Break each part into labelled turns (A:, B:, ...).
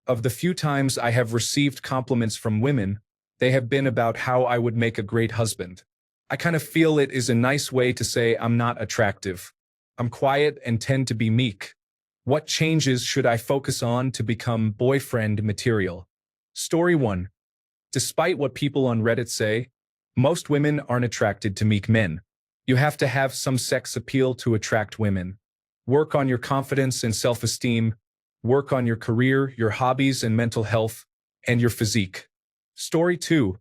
A: Of the few times I have received compliments from women, they have been about how I would make a great husband. I kind of feel it is a nice way to say I'm not attractive. I'm quiet and tend to be meek. What changes should I focus on to become boyfriend material? Story 1. Despite what people on Reddit say, most women aren't attracted to meek men. You have to have some sex appeal to attract women. Work on your confidence and self-esteem. Work on your career, your hobbies and mental health, and your physique. Story 2.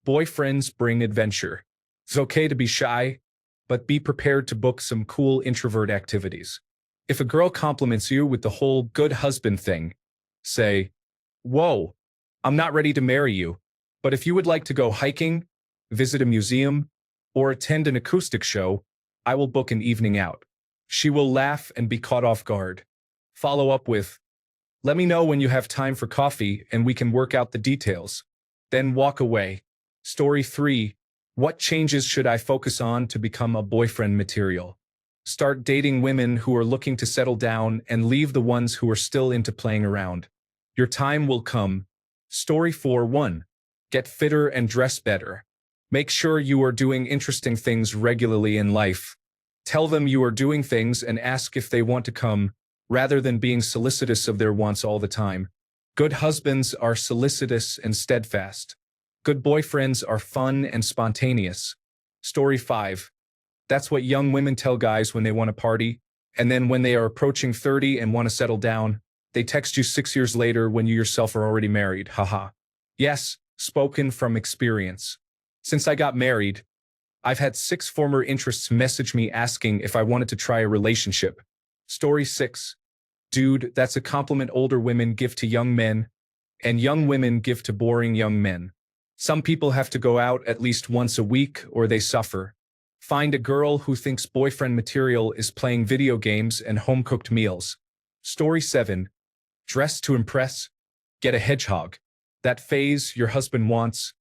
A: Boyfriends bring adventure. It's okay to be shy, but be prepared to book some cool introvert activities. If a girl compliments you with the whole good husband thing, say, "Whoa, I'm not ready to marry you, but if you would like to go hiking, visit a museum, or attend an acoustic show, I will book an evening out." She will laugh and be caught off guard. Follow up with, "Let me know when you have time for coffee and we can work out the details." Then walk away. Story 3. What changes should I focus on to become a boyfriend material? Start dating women who are looking to settle down and leave the ones who are still into playing around. Your time will come. Story 4. 1. Get fitter and dress better. Make sure you are doing interesting things regularly in life. Tell them you are doing things and ask if they want to come, rather than being solicitous of their wants all the time. Good husbands are solicitous and steadfast. Good boyfriends are fun and spontaneous. Story 5. That's what young women tell guys when they want to party, and then when they are approaching 30 and want to settle down, they text you 6 years later when you yourself are already married, haha. Yes, spoken from experience. Since I got married, I've had 6 former interests message me asking if I wanted to try a relationship. Story 6. Dude, that's a compliment older women give to young men, and young women give to boring young men. Some people have to go out at least once a week or they suffer. Find a girl who thinks boyfriend material is playing video games and home-cooked meals. Story 7. Dress to impress. Get a hedgehog. That phase your husband wants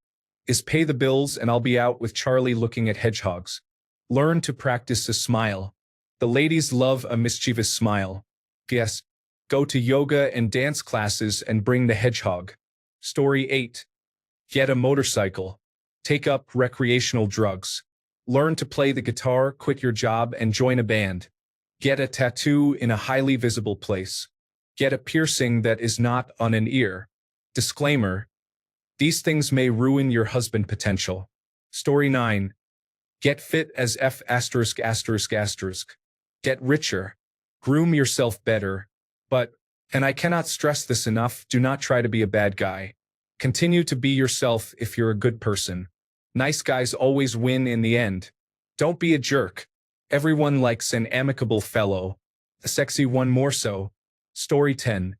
A: is pay the bills and I'll be out with Charlie looking at hedgehogs. Learn to practice a smile. The ladies love a mischievous smile. Yes, go to yoga and dance classes and bring the hedgehog. Story 8. Get a motorcycle. Take up recreational drugs. Learn to play the guitar, quit your job, and join a band. Get a tattoo in a highly visible place. Get a piercing that is not on an ear. Disclaimer: these things may ruin your husband potential. Story 9. Get fit as F********. Get richer. Groom yourself better. But, and I cannot stress this enough, do not try to be a bad guy. Continue to be yourself if you're a good person. Nice guys always win in the end. Don't be a jerk. Everyone likes an amicable fellow. A sexy one more so. Story 10.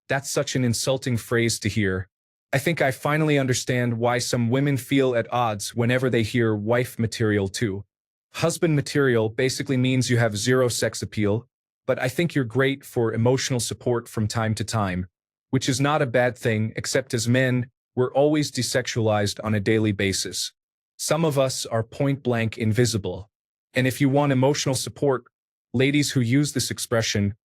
A: That's such an insulting phrase to hear. I think I finally understand why some women feel at odds whenever they hear wife material too. Husband material basically means you have zero sex appeal, but I think you're great for emotional support from time to time, which is not a bad thing, except as men, we're always desexualized on a daily basis. Some of us are point-blank invisible. And if you want emotional support, ladies who use this expression,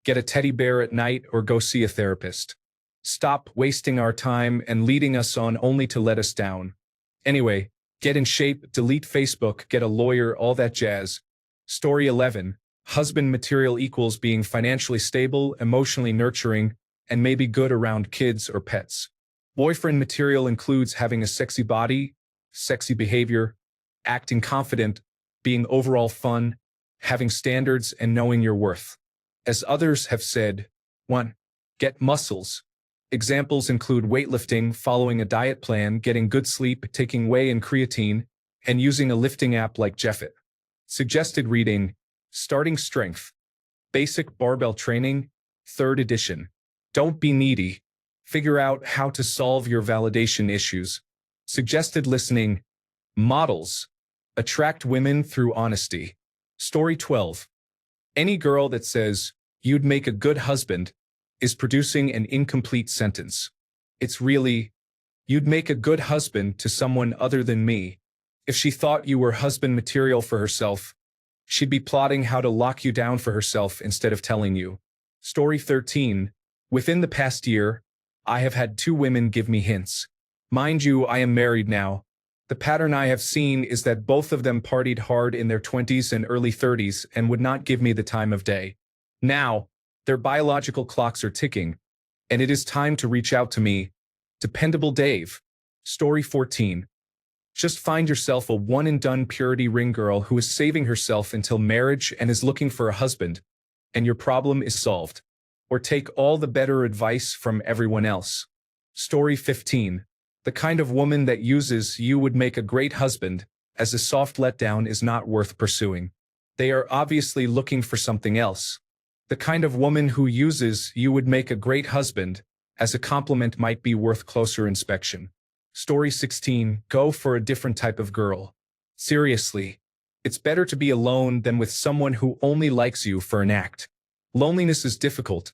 A: get a teddy bear at night or go see a therapist. Stop wasting our time and leading us on only to let us down. Anyway, get in shape, delete Facebook, get a lawyer, all that jazz. Story 11. Husband material equals being financially stable, emotionally nurturing, and maybe good around kids or pets. Boyfriend material includes having a sexy body, sexy behavior, acting confident, being overall fun, having standards, and knowing your worth. As others have said, 1. Get muscles. Examples include weightlifting, following a diet plan, getting good sleep, taking whey and creatine, and using a lifting app like Jeffit. Suggested reading: Starting Strength. Basic Barbell Training, 3rd edition. Don't be needy. Figure out how to solve your validation issues. Suggested listening: Models. Attract women through honesty. Story 12. Any girl that says, "You'd make a good husband," is producing an incomplete sentence. It's really, "You'd make a good husband to someone other than me." If she thought you were husband material for herself, she'd be plotting how to lock you down for herself instead of telling you. Story 13. Within the past year, I have had 2 women give me hints. Mind you, I am married now. The pattern I have seen is that both of them partied hard in their 20s and early 30s and would not give me the time of day. Now, their biological clocks are ticking, and it is time to reach out to me. Dependable Dave. Story 14. Just find yourself a one-and-done purity ring girl who is saving herself until marriage and is looking for a husband, and your problem is solved. Or take all the better advice from everyone else. Story 15. The kind of woman that uses you would make a great husband, as a soft letdown is not worth pursuing. They are obviously looking for something else. The kind of woman who uses you would make a great husband, as a compliment might be worth closer inspection. Story 16. Go for a different type of girl. Seriously. It's better to be alone than with someone who only likes you for an act. Loneliness is difficult,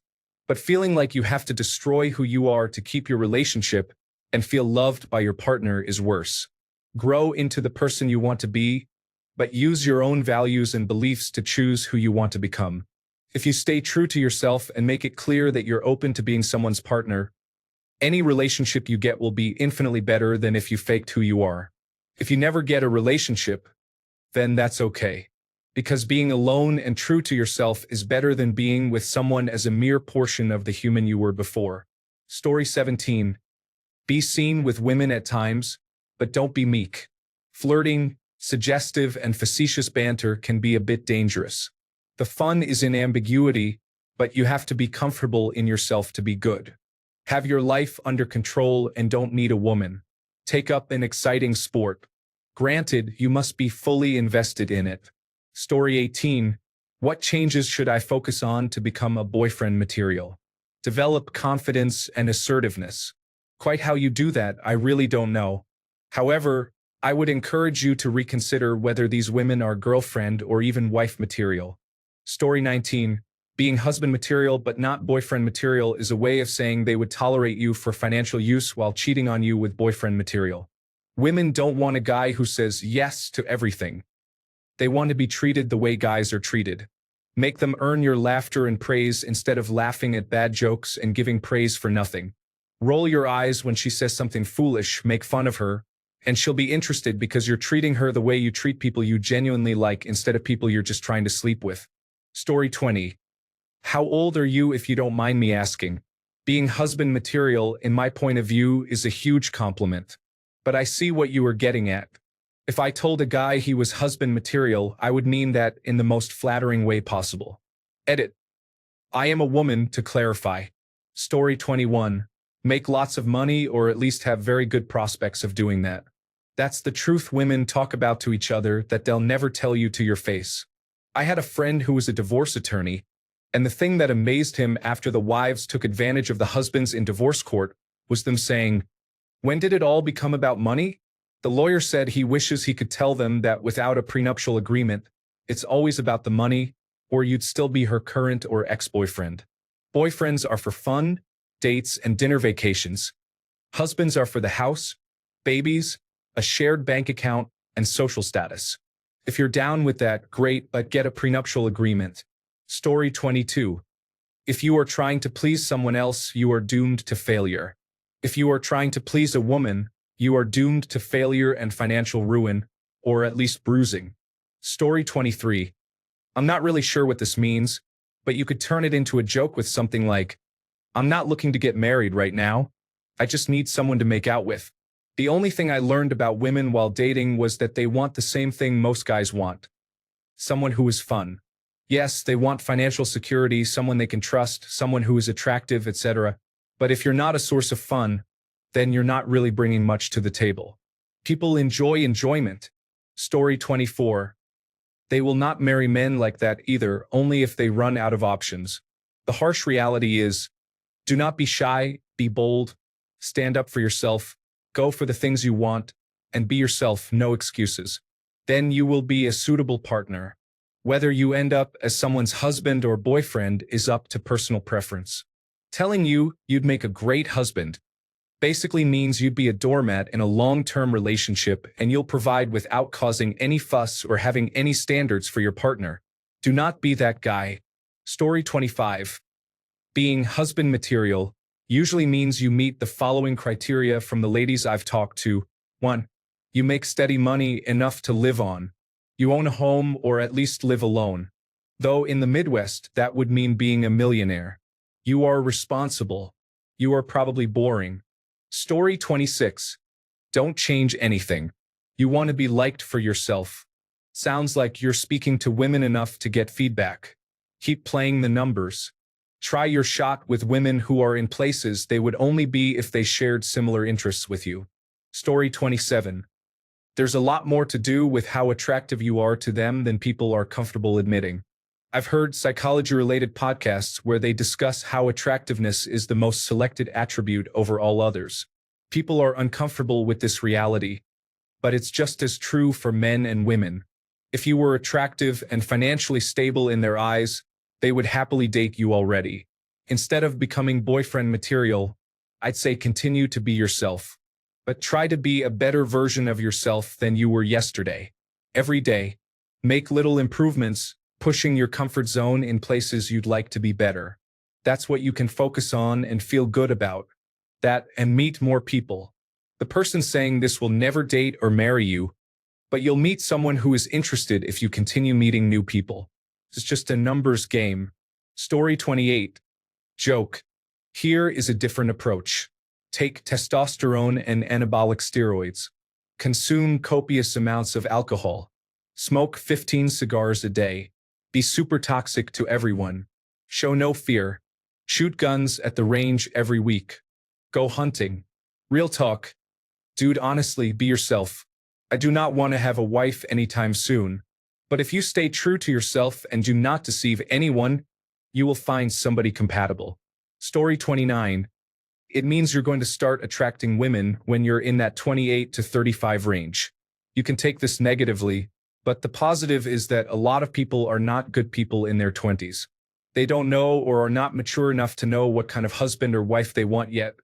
A: but feeling like you have to destroy who you are to keep your relationship and feel loved by your partner is worse. Grow into the person you want to be, but use your own values and beliefs to choose who you want to become. If you stay true to yourself and make it clear that you're open to being someone's partner, any relationship you get will be infinitely better than if you faked who you are. If you never get a relationship, then that's okay. Because being alone and true to yourself is better than being with someone as a mere portion of the human you were before. Story 17. Be seen with women at times, but don't be meek. Flirting, suggestive, and facetious banter can be a bit dangerous. The fun is in ambiguity, but you have to be comfortable in yourself to be good. Have your life under control and don't need a woman. Take up an exciting sport. Granted, you must be fully invested in it. Story 18. What changes should I focus on to become a boyfriend material? Develop confidence and assertiveness. Quite how you do that, I really don't know. However, I would encourage you to reconsider whether these women are girlfriend or even wife material. Story 19. Being husband material but not boyfriend material is a way of saying they would tolerate you for financial use while cheating on you with boyfriend material. Women don't want a guy who says yes to everything. They want to be treated the way guys are treated. Make them earn your laughter and praise instead of laughing at bad jokes and giving praise for nothing. Roll your eyes when she says something foolish, make fun of her, and she'll be interested because you're treating her the way you treat people you genuinely like instead of people you're just trying to sleep with. Story 20. How old are you if you don't mind me asking? Being husband material, in my point of view, is a huge compliment. But I see what you are getting at. If I told a guy he was husband material, I would mean that in the most flattering way possible. Edit. I am a woman, to clarify. Story 21. Make lots of money or at least have very good prospects of doing that. That's the truth women talk about to each other that they'll never tell you to your face. I had a friend who was a divorce attorney, and the thing that amazed him after the wives took advantage of the husbands in divorce court was them saying, "When did it all become about money?" The lawyer said he wishes he could tell them that without a prenuptial agreement, it's always about the money, or you'd still be her current or ex-boyfriend. Boyfriends are for fun, dates, and dinner vacations. Husbands are for the house, babies, a shared bank account, and social status. If you're down with that, great, but get a prenuptial agreement. Story 22. If you are trying to please someone else, you are doomed to failure. If you are trying to please a woman, you are doomed to failure and financial ruin, or at least bruising. Story 23. I'm not really sure what this means, but you could turn it into a joke with something like, I'm not looking to get married right now. I just need someone to make out with. The only thing I learned about women while dating was that they want the same thing most guys want. Someone who is fun. Yes, they want financial security, someone they can trust, someone who is attractive, etc. But if you're not a source of fun, then you're not really bringing much to the table. People enjoy enjoyment. Story 24. They will not marry men like that either, only if they run out of options. The harsh reality is, do not be shy, be bold, stand up for yourself, go for the things you want, and be yourself, no excuses. Then you will be a suitable partner. Whether you end up as someone's husband or boyfriend is up to personal preference. Telling you you'd make a great husband basically means you'd be a doormat in a long-term relationship and you'll provide without causing any fuss or having any standards for your partner. Do not be that guy. Story 25. Being husband material, usually means you meet the following criteria from the ladies I've talked to. 1. You make steady money enough to live on. You own a home or at least live alone. Though in the Midwest, that would mean being a millionaire. You are responsible. You are probably boring. Story 26. Don't change anything. You want to be liked for yourself. Sounds like you're speaking to women enough to get feedback. Keep playing the numbers. Try your shot with women who are in places they would only be if they shared similar interests with you. Story 27. There's a lot more to do with how attractive you are to them than people are comfortable admitting. I've heard psychology-related podcasts where they discuss how attractiveness is the most selected attribute over all others. People are uncomfortable with this reality, but it's just as true for men and women. If you were attractive and financially stable in their eyes, they would happily date you already. Instead of becoming boyfriend material, I'd say continue to be yourself. But try to be a better version of yourself than you were yesterday. Every day, make little improvements, pushing your comfort zone in places you'd like to be better. That's what you can focus on and feel good about. That and meet more people. The person saying this will never date or marry you, but you'll meet someone who is interested if you continue meeting new people. It's just a numbers game. Story 28. Joke. Here is a different approach. Take testosterone and anabolic steroids. Consume copious amounts of alcohol. Smoke 15 cigars a day. Be super toxic to everyone. Show no fear. Shoot guns at the range every week. Go hunting. Real talk. Dude, honestly, be yourself. I do not want to have a wife anytime soon. But if you stay true to yourself and do not deceive anyone, you will find somebody compatible. Story 29. It means you're going to start attracting women when you're in that 28 to 35 range. You can take this negatively, but the positive is that a lot of people are not good people in their 20s. They don't know or are not mature enough to know what kind of husband or wife they want yet,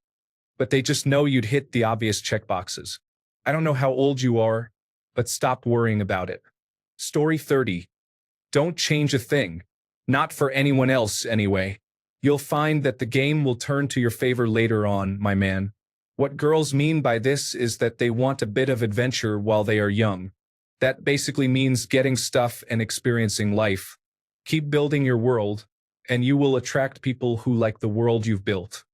A: but they just know you'd hit the obvious checkboxes. I don't know how old you are, but stop worrying about it. Story 30. Don't change a thing. Not for anyone else, anyway. You'll find that the game will turn to your favor later on, my man. What girls mean by this is that they want a bit of adventure while they are young. That basically means getting stuff and experiencing life. Keep building your world, and you will attract people who like the world you've built.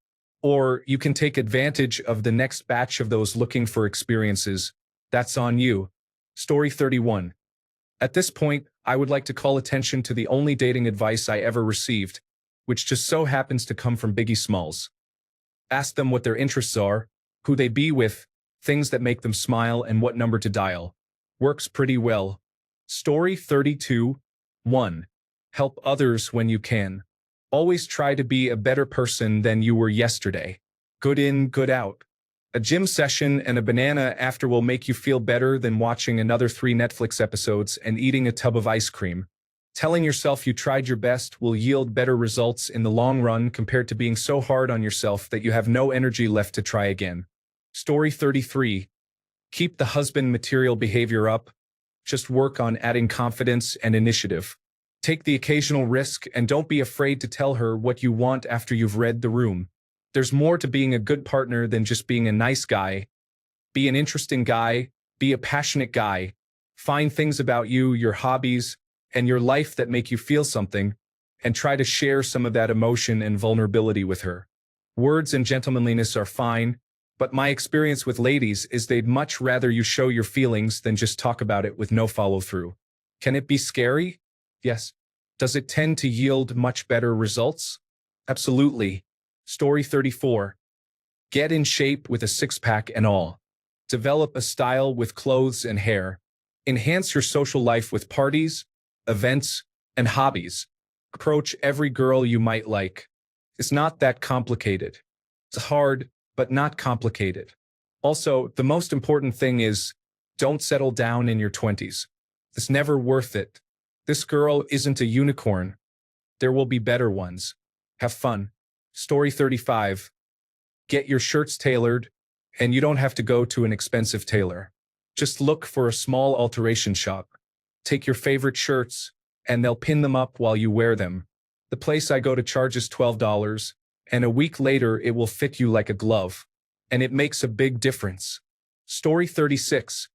A: Or you can take advantage of the next batch of those looking for experiences. That's on you. Story 31. At this point, I would like to call attention to the only dating advice I ever received, which just so happens to come from Biggie Smalls. Ask them what their interests are, who they be with, things that make them smile, and what number to dial. Works pretty well. Story 32. 1. Help others when you can. Always try to be a better person than you were yesterday. Good in, good out. A gym session and a banana after will make you feel better than watching another 3 Netflix episodes and eating a tub of ice cream. Telling yourself you tried your best will yield better results in the long run compared to being so hard on yourself that you have no energy left to try again. Story 33. Keep the husband material behavior up. Just work on adding confidence and initiative. Take the occasional risk and don't be afraid to tell her what you want after you've read the room. There's more to being a good partner than just being a nice guy. Be an interesting guy, be a passionate guy. Find things about you, your hobbies, and your life that make you feel something, and try to share some of that emotion and vulnerability with her. Words and gentlemanliness are fine, but my experience with ladies is they'd much rather you show your feelings than just talk about it with no follow-through. Can it be scary? Yes. Does it tend to yield much better results? Absolutely. Story 34. Get in shape with a six-pack and all. Develop a style with clothes and hair. Enhance your social life with parties, events, and hobbies. Approach every girl you might like. It's not that complicated. It's hard, but not complicated. Also, the most important thing is, don't settle down in your 20s. It's never worth it. This girl isn't a unicorn. There will be better ones. Have fun. Story 35. Get your shirts tailored, and you don't have to go to an expensive tailor. Just look for a small alteration shop. Take your favorite shirts, and they'll pin them up while you wear them. The place I go to charges $12, and a week later it will fit you like a glove. And it makes a big difference. Story 36.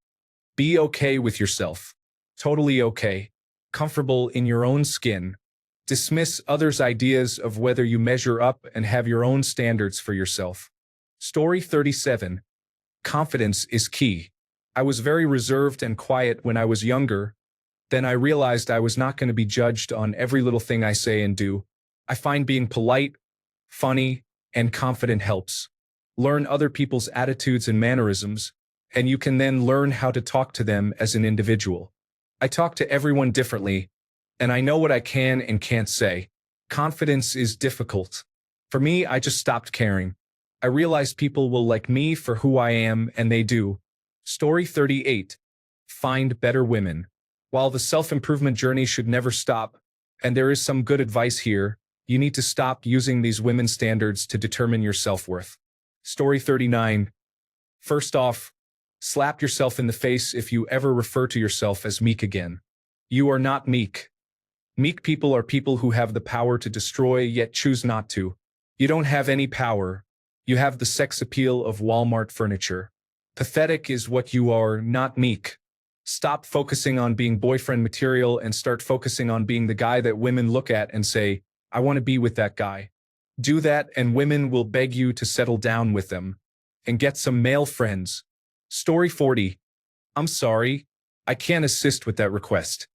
A: Be okay with yourself. Totally okay. Comfortable in your own skin. Dismiss others' ideas of whether you measure up and have your own standards for yourself. Story 37. Confidence is key. I was very reserved and quiet when I was younger. Then I realized I was not going to be judged on every little thing I say and do. I find being polite, funny, and confident helps. Learn other people's attitudes and mannerisms, and you can then learn how to talk to them as an individual. I talk to everyone differently, and I know what I can and can't say. Confidence is difficult. For me, I just stopped caring. I realized people will like me for who I am, and they do. Story 38. Find better women. While the self-improvement journey should never stop, and there is some good advice here, you need to stop using these women's standards to determine your self-worth. Story 39. First off, slap yourself in the face if you ever refer to yourself as meek again. You are not meek. Meek people are people who have the power to destroy yet choose not to. You don't have any power. You have the sex appeal of Walmart furniture. Pathetic is what you are, not meek. Stop focusing on being boyfriend material and start focusing on being the guy that women look at and say, I want to be with that guy. Do that and women will beg you to settle down with them and get some male friends. Story 40. I'm sorry, I can't assist with that request.